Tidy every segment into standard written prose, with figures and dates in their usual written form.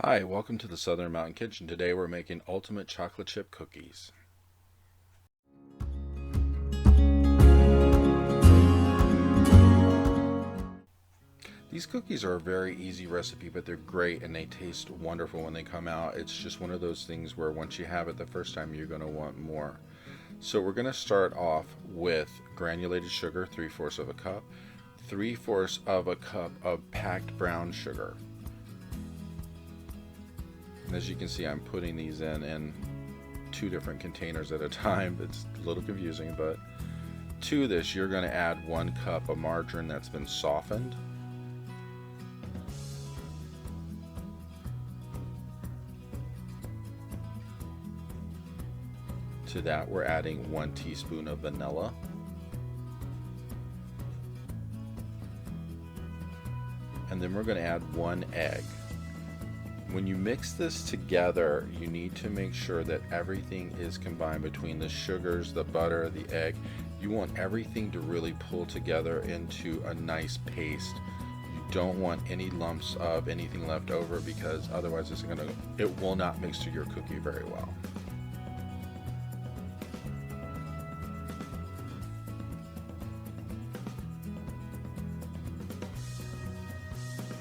Hi, welcome to the Southern Mountain Kitchen. Today we're making ultimate chocolate chip cookies. These cookies are a very easy recipe, but they're great and they taste wonderful when they come out. It's just one of those things where once you have it the first time, you're going to want more. So we're going to start off with granulated sugar, 3/4 of a cup, 3/4 of a cup of packed brown sugar. And as you can see, I'm putting these in two different containers at a time. It's a little confusing, but to this, you're going to add 1 cup of margarine that's been softened. To that, we're adding 1 teaspoon of vanilla. And then we're going to add 1 egg. When you mix this together, you need to make sure that everything is combined between the sugars, the butter, the egg. You want everything to really pull together into a nice paste. You don't want any lumps of anything left over because otherwise it will not mix to your cookie very well.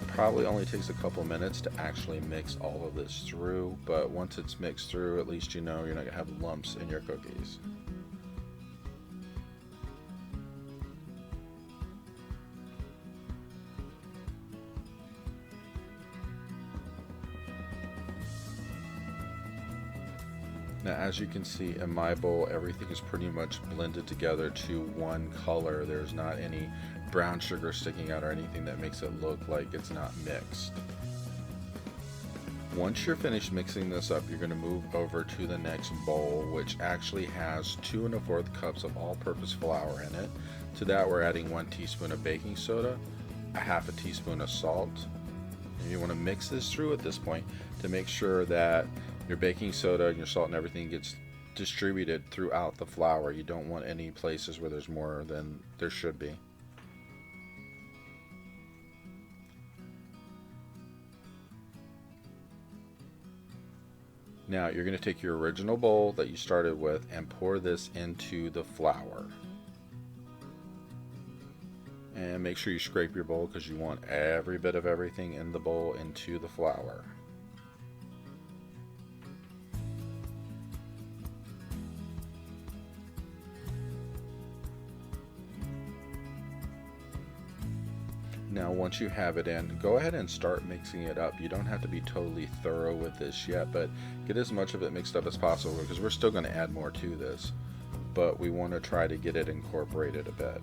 Probably only takes a couple minutes to actually mix all of this through, but once it's mixed through, at least you know you're not going to have lumps in your cookies. Now, as you can see in my bowl, everything is pretty much blended together to one color. There's not any brown sugar sticking out or anything that makes it look like it's not mixed. Once you're finished mixing this up, you're going to move over to the next bowl, which actually has 2 1/4 cups of all-purpose flour in it. To that, we're adding 1 teaspoon of baking soda, a 1/2 teaspoon of salt. And you want to mix this through at this point to make sure that your baking soda and your salt and everything gets distributed throughout the flour. You don't want any places where there's more than there should be. Now you're going to take your original bowl that you started with and pour this into the flour. And make sure you scrape your bowl because you want every bit of everything in the bowl into the flour. Now once you have it in, go ahead and start mixing it up. You don't have to be totally thorough with this yet, but get as much of it mixed up as possible because we're still going to add more to this, but we want to try to get it incorporated a bit.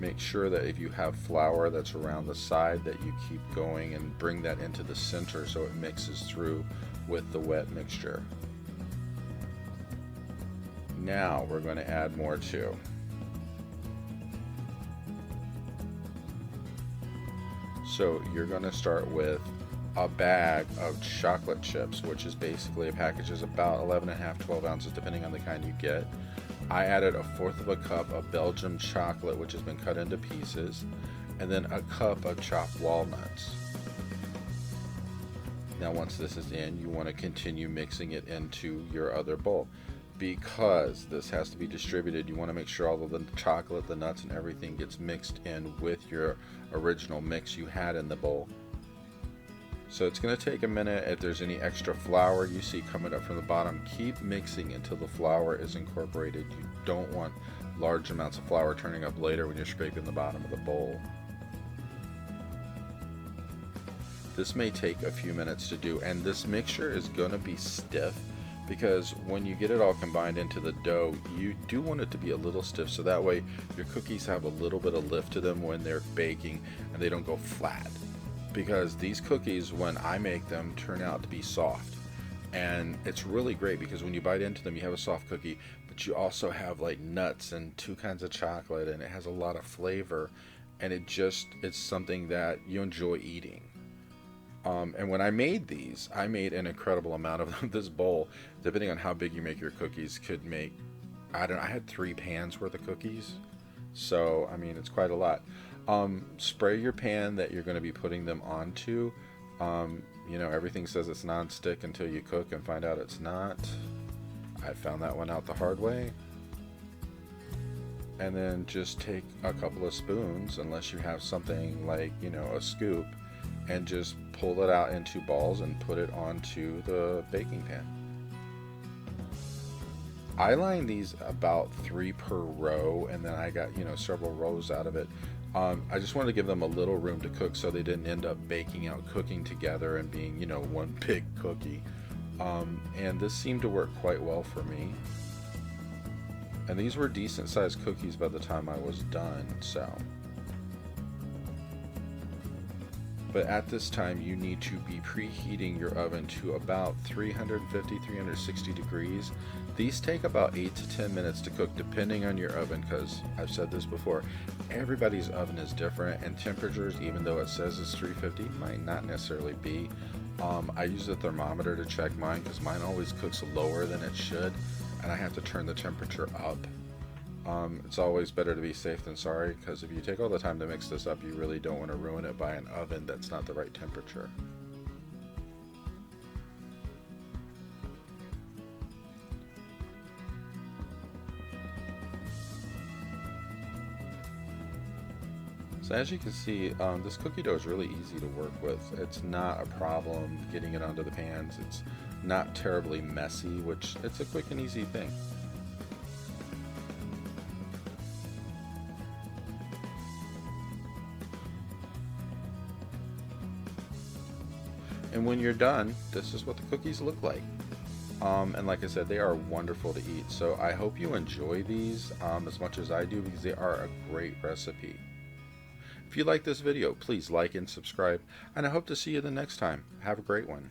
Make sure that if you have flour that's around the side that you keep going and bring that into the center so it mixes through with the wet mixture. Now we're going to add more too. So you're going to start with a bag of chocolate chips, which is basically a package is about 11.5, 12 ounces depending on the kind you get. I added 1/4 of a cup of Belgium chocolate, which has been cut into pieces, and then a cup of chopped walnuts. Now once this is in, you want to continue mixing it into your other bowl. Because this has to be distributed, you want to make sure all of the chocolate, the nuts, and everything gets mixed in with your original mix you had in the bowl. So it's going to take a minute. If there's any extra flour you see coming up from the bottom, keep mixing until the flour is incorporated. You don't want large amounts of flour turning up later when you're scraping the bottom of the bowl. This may take a few minutes to do, and this mixture is going to be stiff because when you get it all combined into the dough, you do want it to be a little stiff so that way your cookies have a little bit of lift to them when they're baking and they don't go flat. Because these cookies, when I make them, turn out to be soft. And it's really great because when you bite into them, you have a soft cookie, but you also have like nuts and 2 kinds of chocolate, and it has a lot of flavor, and it's something that you enjoy eating. And when I made these, I made an incredible amount of them. This bowl, depending on how big you make your cookies, could make, I had 3 pans worth of cookies. So, I mean, it's quite a lot. Spray your pan that you're going to be putting them onto. You know, everything says it's non-stick until you cook and find out it's not. I found that one out the hard way. And then just take a couple of spoons, unless you have something like, you know, a scoop, and just pull it out into balls and put it onto the baking pan. I line these about 3 per row, and then I got, you know, several rows out of it. I just wanted to give them a little room to cook so they didn't end up baking out, cooking together and being, you know, one big cookie. And this seemed to work quite well for me. And these were decent sized cookies by the time I was done, so. But at this time, you need to be preheating your oven to about 350, 360 degrees. These take about 8 to 10 minutes to cook, depending on your oven, because I've said this before, everybody's oven is different, and temperatures, even though it says it's 350, might not necessarily be. I use a thermometer to check mine, because mine always cooks lower than it should, and I have to turn the temperature up. It's always better to be safe than sorry, because if you take all the time to mix this up, you really don't want to ruin it by an oven that's not the right temperature. So as you can see, this cookie dough is really easy to work with. It's not a problem getting it onto the pans. It's not terribly messy, which it's a quick and easy thing. And when you're done, this is what the cookies look like. And like I said, they are wonderful to eat. So I hope you enjoy these as much as I do, because they are a great recipe. If you like this video, please like and subscribe, and I hope to see you the next time. Have a great one.